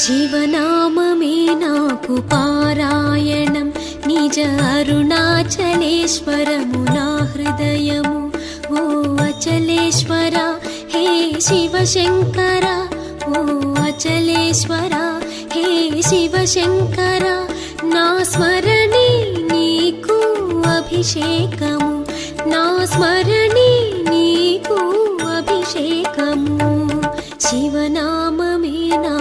శివనామమే నాకు పారాయణం, నిజ అరుణాచలేశ్వరము నా హృదయము. ఓ అచలేశ్వర హే శివశంకర, ఓ అచలేశ్వర హే శివశంకర, నా స్మరణే నీకు అభిషేకము, నా స్మరణే నీకు అభిషేకము. శివనామమే నా